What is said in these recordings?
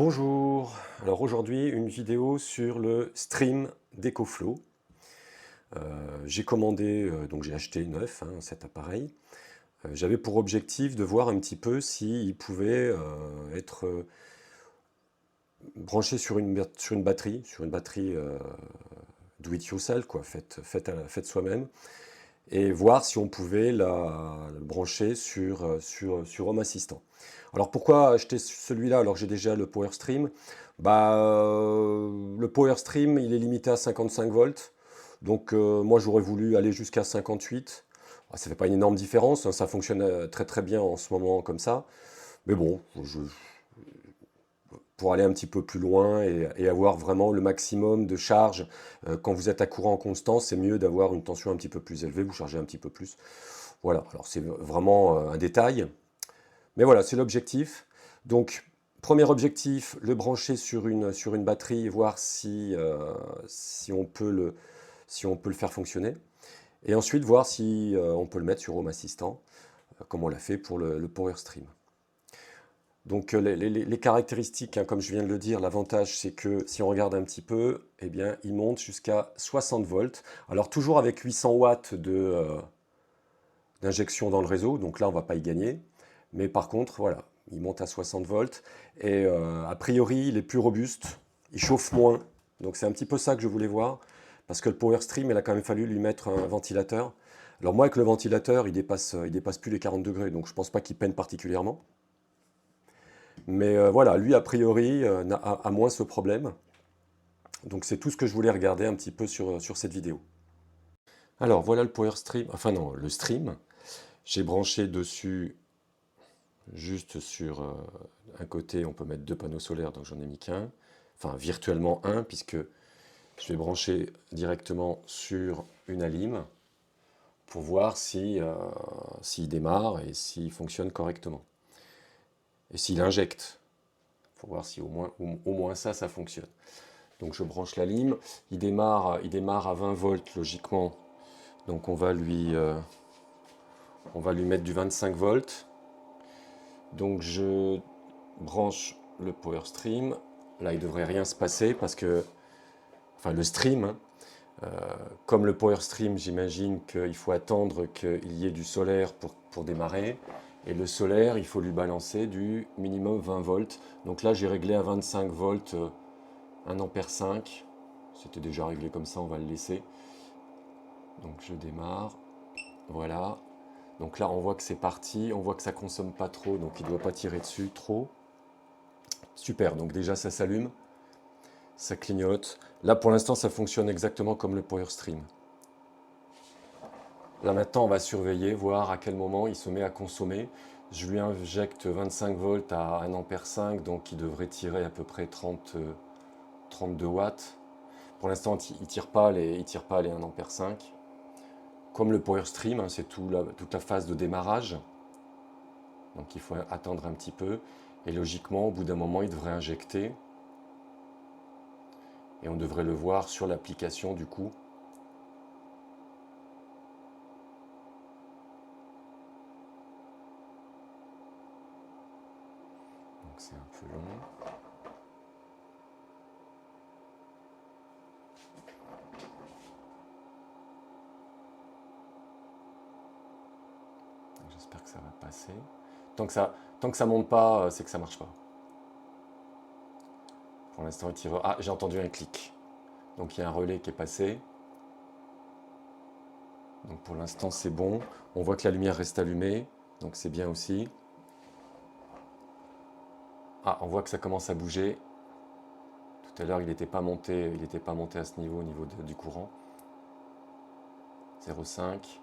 Bonjour, alors aujourd'hui une vidéo sur le stream d'EcoFlow. J'ai commandé, donc j'ai acheté neuf cet appareil. J'avais pour objectif de voir un petit peu s'il pouvait être branché sur une batterie do it yourself, quoi, faite soi-même, et voir si on pouvait le brancher sur Home Assistant. Alors pourquoi acheter celui-là alors que j'ai déjà le Power Stream? Le Power Stream, il est limité à 55 volts. Donc moi j'aurais voulu aller jusqu'à 58. Ça fait pas une énorme différence, hein, ça fonctionne très très bien en ce moment comme ça. Mais bon, pour aller un petit peu plus loin et avoir vraiment le maximum de charge, quand vous êtes à courant constant, c'est mieux d'avoir une tension un petit peu plus élevée, vous chargez un petit peu plus. Voilà, alors c'est vraiment un détail. Mais voilà, c'est l'objectif. Donc, premier objectif, le brancher sur une batterie et voir si on peut le faire fonctionner. Et ensuite, voir si on peut le mettre sur Home Assistant, comme on l'a fait pour le Power Stream. Donc, les caractéristiques, hein, comme je viens de le dire, l'avantage, c'est que si on regarde un petit peu, eh bien, il monte jusqu'à 60 volts. Alors, toujours avec 800 watts d'injection dans le réseau, donc là, on ne va pas y gagner. Mais par contre, voilà, il monte à 60 volts et a priori, il est plus robuste, il chauffe moins. Donc c'est un petit peu ça que je voulais voir, parce que le Power Stream, il a quand même fallu lui mettre un ventilateur. Alors moi, avec le ventilateur, il dépasse plus les 40 degrés, donc je pense pas qu'il peine particulièrement. Mais voilà, lui, a priori, a moins ce problème. Donc c'est tout ce que je voulais regarder un petit peu sur cette vidéo. Alors voilà le Power Stream, enfin non, le Stream. J'ai branché dessus. Juste sur un côté, on peut mettre deux panneaux solaires, donc j'en ai mis qu'un. Enfin, virtuellement un, puisque je vais brancher directement sur une alim pour voir s'il démarre et s'il fonctionne correctement. Et s'il injecte, pour voir si au moins ça fonctionne. Donc je branche la lime, il démarre à 20 volts logiquement. Donc on va lui mettre du 25 volts. Donc je branche le Power Stream. Là, il ne devrait rien se passer parce que, enfin le stream, hein, comme le Power Stream, j'imagine qu'il faut attendre qu'il y ait du solaire pour démarrer. Et le solaire, il faut lui balancer du minimum 20 volts. Donc là, j'ai réglé à 25 volts, 1 ampère 5. C'était déjà réglé comme ça, on va le laisser. Donc je démarre. Voilà. Donc là, on voit que c'est parti. On voit que ça ne consomme pas trop, donc il ne doit pas tirer dessus trop. Super, donc déjà ça s'allume, ça clignote. Là pour l'instant ça fonctionne exactement comme le Power Stream. Là maintenant on va surveiller, voir à quel moment il se met à consommer. Je lui injecte 25 volts à 1 ampère 5, donc il devrait tirer à peu près 32 watts. Pour l'instant il ne tire pas les 1 ampère 5. Comme le Power Stream, hein, c'est toute la phase de démarrage. Donc il faut attendre un petit peu. Et logiquement au bout d'un moment il devrait injecter. Et on devrait le voir sur l'application du coup. Donc c'est un peu long. J'espère que ça va passer. Tant que ça monte pas, c'est que ça marche pas. Pour l'instant, il tire. Ah, j'ai entendu un clic. Donc il y a un relais qui est passé. Donc pour l'instant, c'est bon. On voit que la lumière reste allumée. Donc c'est bien aussi. Ah, on voit que ça commence à bouger. Tout à l'heure, il n'était pas monté à ce niveau, au niveau du courant. 0,5.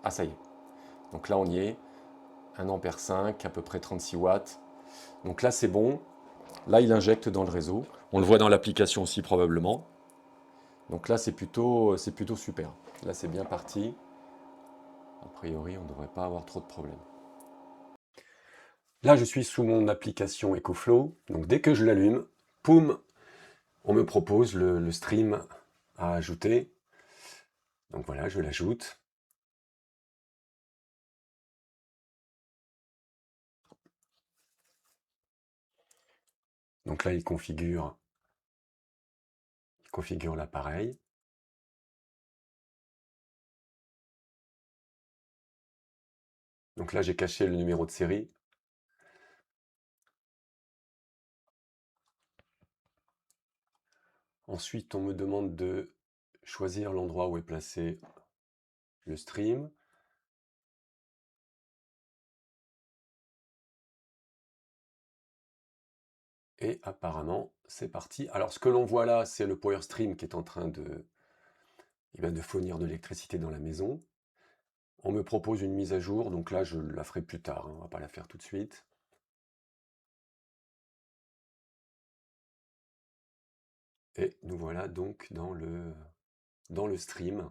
Ah, ça y est. Donc là, on y est. 1 ampère 5, à peu près 36 watts. Donc là, c'est bon. Là, il injecte dans le réseau. On le voit dans l'application aussi probablement. Donc là, c'est plutôt super. Là, c'est bien parti. A priori, on ne devrait pas avoir trop de problèmes. Là, je suis sous mon application EcoFlow. Donc dès que je l'allume, poum, on me propose le stream à ajouter. Donc voilà, je l'ajoute. Donc là, il configure l'appareil. Donc là, j'ai caché le numéro de série. Ensuite, on me demande de choisir l'endroit où est placé le stream. Et apparemment, c'est parti. Alors, ce que l'on voit là, c'est le Power Stream qui est en train de fournir de l'électricité dans la maison. On me propose une mise à jour, donc là, je la ferai plus tard, hein, on va pas la faire tout de suite. Et nous voilà donc dans le stream.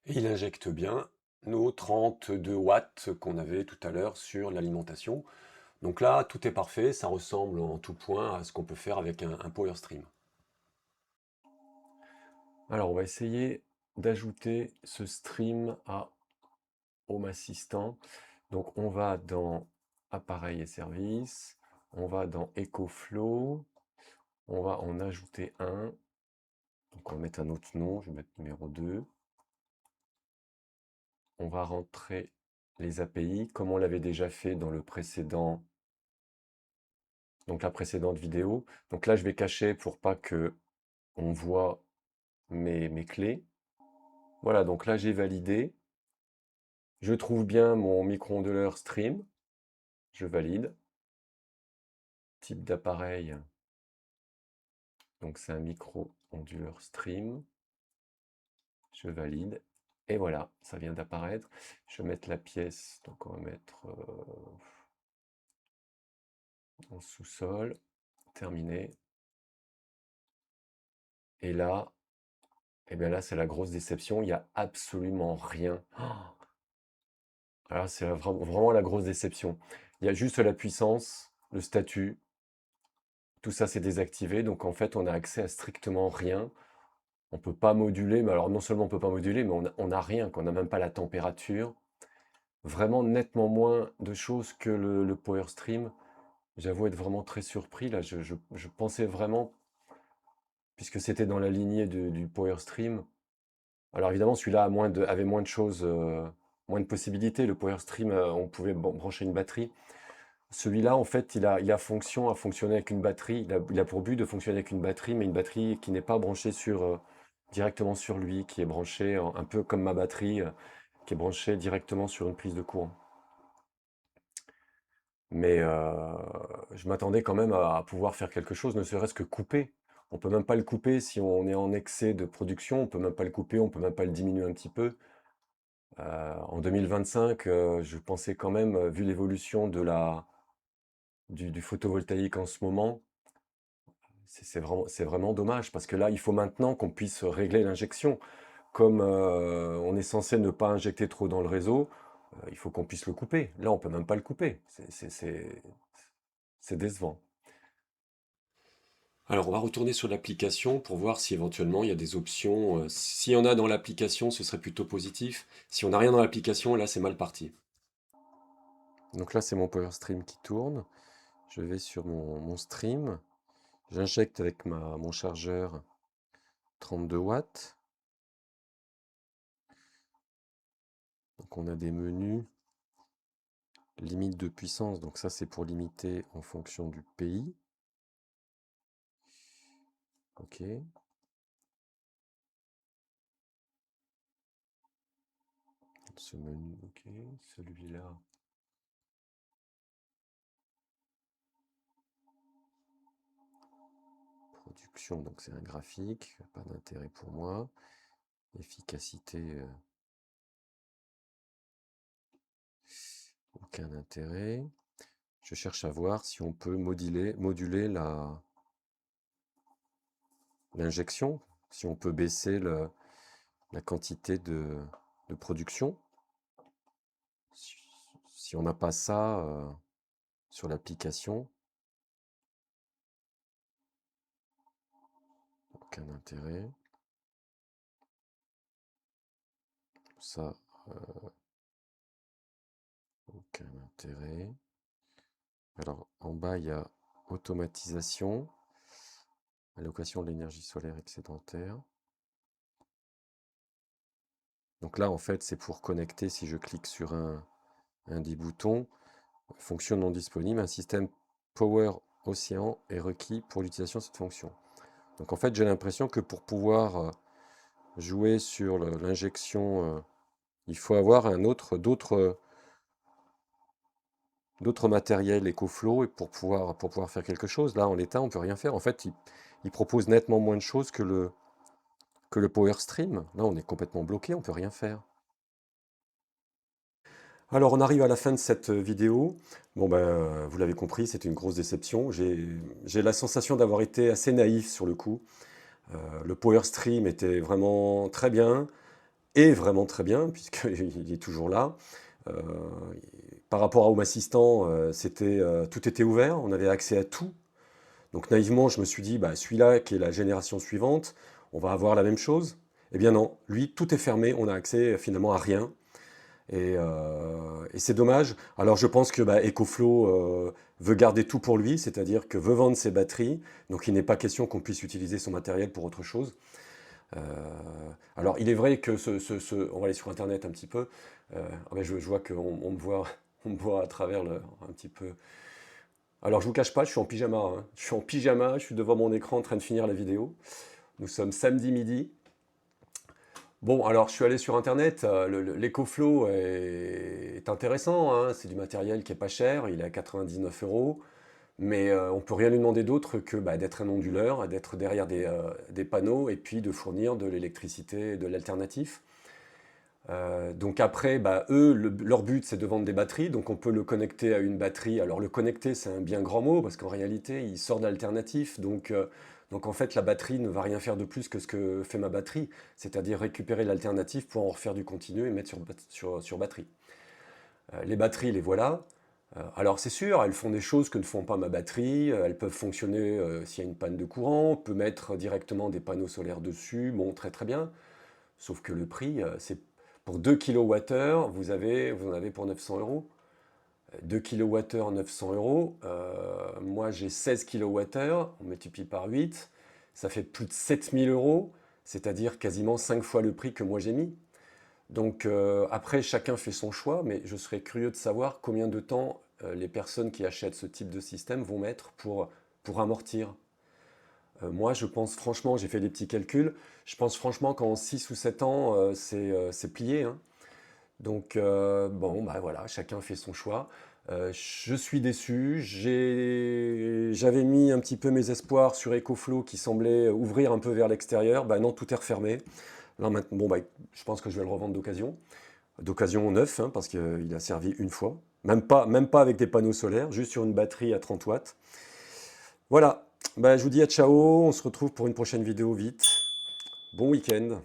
Et il injecte bien nos 32 watts qu'on avait tout à l'heure sur l'alimentation. Donc là, tout est parfait, ça ressemble en tout point à ce qu'on peut faire avec un Power Stream. Alors, on va essayer d'ajouter ce stream à Home Assistant. Donc, on va dans Appareils et services, on va dans EcoFlow, on va en ajouter un. Donc, on va mettre un autre nom, je vais mettre numéro 2. On va rentrer les API, comme on l'avait déjà fait dans le précédent, donc la précédente vidéo. Donc là, je vais cacher pour pas que on voit mes clés. Voilà, donc là, j'ai validé. Je trouve bien mon micro-onduleur stream. Je valide. Type d'appareil, donc c'est un micro-onduleur stream. Je valide. Et voilà, ça vient d'apparaître. Je vais mettre la pièce, donc on va mettre en sous-sol. Terminé. Et là, et bien là, c'est la grosse déception. Il n'y a absolument rien. Alors, c'est vraiment la grosse déception. Il y a juste la puissance, le statut. Tout ça, c'est désactivé. Donc, en fait, on a accès à strictement rien. On peut pas moduler. Mais alors, non seulement on peut pas moduler, mais on a rien. On n'a même pas la température. Vraiment nettement moins de choses que le Power Stream. J'avoue être vraiment très surpris. Là, je pensais vraiment, puisque c'était dans la lignée du Power Stream. Alors évidemment, celui-là avait moins de choses, moins de possibilités. Le Power Stream, on pouvait brancher une batterie. Celui-là, en fait, il a fonction à fonctionner avec une batterie. Il a pour but de fonctionner avec une batterie, mais une batterie qui n'est pas branchée directement sur lui, qui est branchée un peu comme ma batterie, qui est branchée directement sur une prise de courant. Mais je m'attendais quand même à pouvoir faire quelque chose, ne serait-ce que couper. On peut même pas le couper si on est en excès de production, on peut même pas le couper, on peut même pas le diminuer un petit peu. En 2025, je pensais quand même, vu l'évolution du photovoltaïque en ce moment, c'est vraiment dommage parce que là, il faut maintenant qu'on puisse régler l'injection. Comme on est censé ne pas injecter trop dans le réseau, il faut qu'on puisse le couper. Là, on peut même pas le couper. C'est décevant. Alors, on va retourner sur l'application pour voir si éventuellement il y a des options. S'il y en a dans l'application, ce serait plutôt positif. Si on n'a rien dans l'application, là, c'est mal parti. Donc là, c'est mon Power Stream qui tourne. Je vais sur mon stream. J'injecte avec mon chargeur 32 watts. Donc on a des menus. Limite de puissance, donc ça c'est pour limiter en fonction du pays. Ok. Ce menu, ok. Celui-là. Production, donc c'est un graphique, pas d'intérêt pour moi. Efficacité, aucun intérêt. Je cherche à voir si on peut moduler l'injection, si on peut baisser la quantité de production. Si on n'a pas ça sur l'application, aucun intérêt. Ça, aucun intérêt. Alors, en bas, il y a automatisation, allocation de l'énergie solaire excédentaire. Donc là, en fait, c'est pour connecter, si je clique sur un des boutons, fonction non disponible, un système Power Océan est requis pour l'utilisation de cette fonction. Donc en fait, j'ai l'impression que pour pouvoir jouer sur l'injection, il faut avoir d'autres matériels EcoFlow et pour pouvoir faire quelque chose. Là, en l'état, on ne peut rien faire. En fait, il propose nettement moins de choses que le Power Stream. Là, on est complètement bloqué, on ne peut rien faire. Alors, on arrive à la fin de cette vidéo. Bon, ben, vous l'avez compris, c'est une grosse déception. J'ai la sensation d'avoir été assez naïf sur le coup. Le Power Stream était vraiment très bien, et vraiment très bien, puisqu'il est toujours là. Euh, Par rapport à Home Assistant, tout était ouvert, on avait accès à tout. Donc naïvement, je me suis dit, bah, celui-là, qui est la génération suivante, on va avoir la même chose. Eh bien non, lui, tout est fermé, on a accès finalement à rien. Et c'est dommage. Alors je pense que bah, EcoFlow veut garder tout pour lui, c'est-à-dire que veut vendre ses batteries, donc il n'est pas question qu'on puisse utiliser son matériel pour autre chose. Euh, alors il est vrai que on va aller sur Internet un petit peu. Ah ben, je vois on me voit, on me voit à travers un petit peu. Alors je vous cache pas, je suis en pyjama, hein. Je suis en pyjama, je suis devant mon écran en train de finir la vidéo. Nous sommes samedi midi. Bon, alors je suis allé sur Internet, l'EcoFlow est intéressant, hein, c'est du matériel qui est pas cher, il est à 99 euros, mais on peut rien lui demander d'autre que bah, d'être un onduleur, d'être derrière des panneaux et puis de fournir de l'électricité, de l'alternatif. Donc après, bah, eux, leur but c'est de vendre des batteries, donc on peut le connecter à une batterie. Alors le connecter c'est un bien grand mot parce qu'en réalité il sort d'alternatif, donc en fait la batterie ne va rien faire de plus que ce que fait ma batterie, c'est-à-dire récupérer l'alternative pour en refaire du continu et mettre sur batterie. Les batteries, les voilà. Alors c'est sûr, elles font des choses que ne font pas ma batterie, elles peuvent fonctionner s'il y a une panne de courant, on peut mettre directement des panneaux solaires dessus, bon très très bien. Sauf que le prix, c'est pour 2 kWh, vous en avez pour 900 euros. 2 kWh, 900 euros. Moi, j'ai 16 kWh, on multiplie par 8, ça fait plus de 7000 euros, c'est-à-dire quasiment 5 fois le prix que moi j'ai mis. Donc après, chacun fait son choix, mais je serais curieux de savoir combien de temps les personnes qui achètent ce type de système vont mettre pour amortir. Moi, je pense franchement, j'ai fait des petits calculs, je pense franchement qu'en 6 ou 7 ans, c'est plié, hein. Donc, bon, bah voilà, chacun fait son choix. Je suis déçu, j'avais mis un petit peu mes espoirs sur EcoFlow qui semblait ouvrir un peu vers l'extérieur. Bah non, tout est refermé. Là maintenant, bon, bah, je pense que je vais le revendre d'occasion neuf, hein, parce qu'il a servi une fois. Même pas avec des panneaux solaires, juste sur une batterie à 30 watts. Voilà, bah, je vous dis à ciao, on se retrouve pour une prochaine vidéo vite. Bon week-end.